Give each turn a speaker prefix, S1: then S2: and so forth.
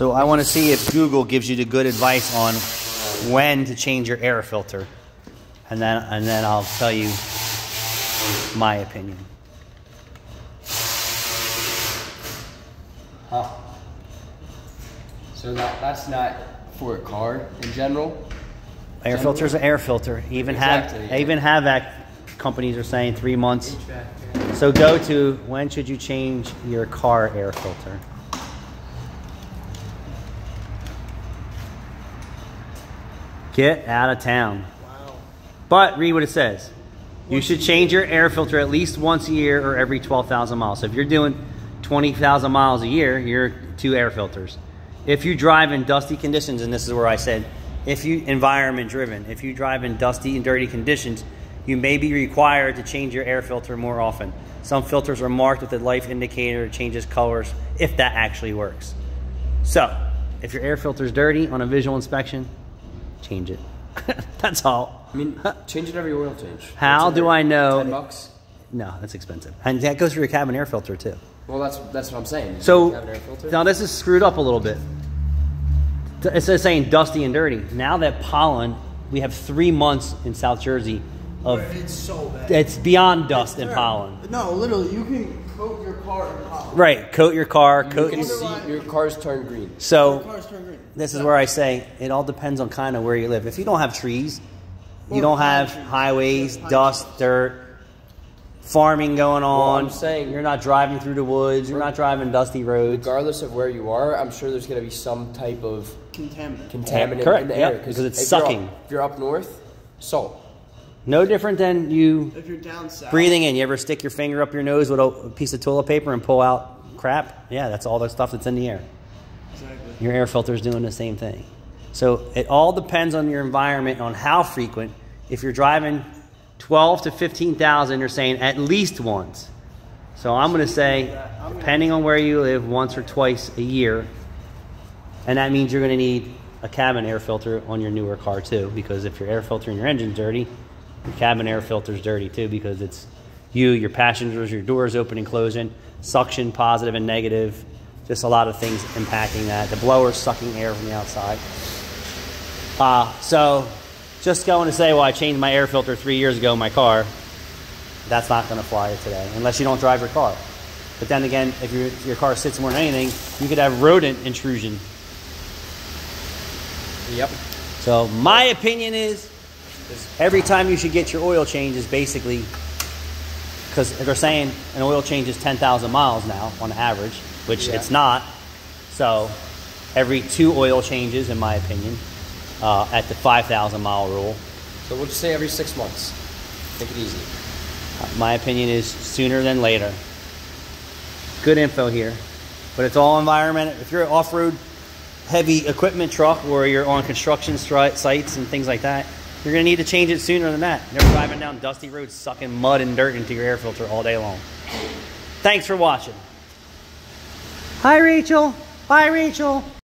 S1: So I want to see if Google gives you the good advice on when to change your air filter. And then I'll tell you my opinion.
S2: Huh. So that's not for a car in general?
S1: Air filter is an air filter. Even HVAC companies are saying 3 months. So go to when should you change your car air filter. Get out of town.
S3: Wow.
S1: But read what it says. You should change your air filter at least once a year or every 12,000 miles. So if you're doing 20,000 miles a year, you're 2 air filters. If you drive in dusty conditions, and this is where I said, if you environment driven, if you drive in dusty and dirty conditions, you may be required to change your air filter more often. Some filters are marked with a life indicator, it changes colors, if that actually works. So, if your air filter is dirty on a visual inspection, change it. That's all.
S2: I mean, change it every oil change.
S1: How do I know?
S2: $10?
S1: No, that's expensive. And that goes for your cabin air filter too.
S2: Well, that's what I'm saying.
S1: So,
S2: cabin air filter?
S1: now this is screwed up a little bit. It says saying dusty and dirty. Now that pollen, we have 3 months in South Jersey of,
S3: it's so bad.
S1: it's beyond dust and pollen.
S3: No, literally, you can coat your car in pollen.
S1: Right, coat your car,
S2: You
S1: coat
S2: can
S1: your...
S2: see your cars turn green.
S3: Your
S1: So,
S3: cars turn green.
S1: this is where I say it all depends on kind of where you live. If you don't have trees, you don't have highways, dust, dirt, farming going on.
S2: I'm saying-
S1: you're not driving through the woods, you're not driving dusty roads.
S2: Regardless of where you are, I'm sure there's going to be some type of contaminant
S1: Correct,
S2: in the
S1: yep,
S2: air.
S1: because it's
S2: if
S1: sucking.
S2: If you're up north, salt.
S1: No different than you
S3: If you're down south.
S1: breathing in. You ever stick your finger up your nose with a piece of toilet paper and pull out crap? Yeah, that's all the stuff that's in the air.
S3: Exactly.
S1: Your air filter is doing the same thing. So it all depends on your environment, on how frequent. If you're driving 12 to 15,000, you're saying at least once. So I'm going to say, depending on where you live, once or twice a year. And that means you're going to need a cabin air filter on your newer car too, because if your air filter in your engine's dirty, your cabin air filter is dirty too, because it's you, your passengers, your doors open and closing, suction, positive and negative, just a lot of things impacting that. The blower's sucking air from the outside. So just going to say, well, I changed my air filter 3 years ago in my car, that's not going to fly today, unless you don't drive your car. But then again, if your car sits more than anything, you could have rodent intrusion.
S2: Yep.
S1: So my opinion is every time you should get your oil change is basically, because they're saying an oil change is 10,000 miles now on average, which it's not. So every 2 oil changes, in my opinion, at the 5,000 mile rule.
S2: So we'll just say every 6 months. Take it easy.
S1: My opinion is sooner than later. Good info here, but it's all environmental. If you're an off-road heavy equipment truck or you're on construction sites and things like that, you're going to need to change it sooner than that. You're driving down dusty roads sucking mud and dirt into your air filter all day long. Thanks for watching. Hi, Rachel. Bye, Rachel.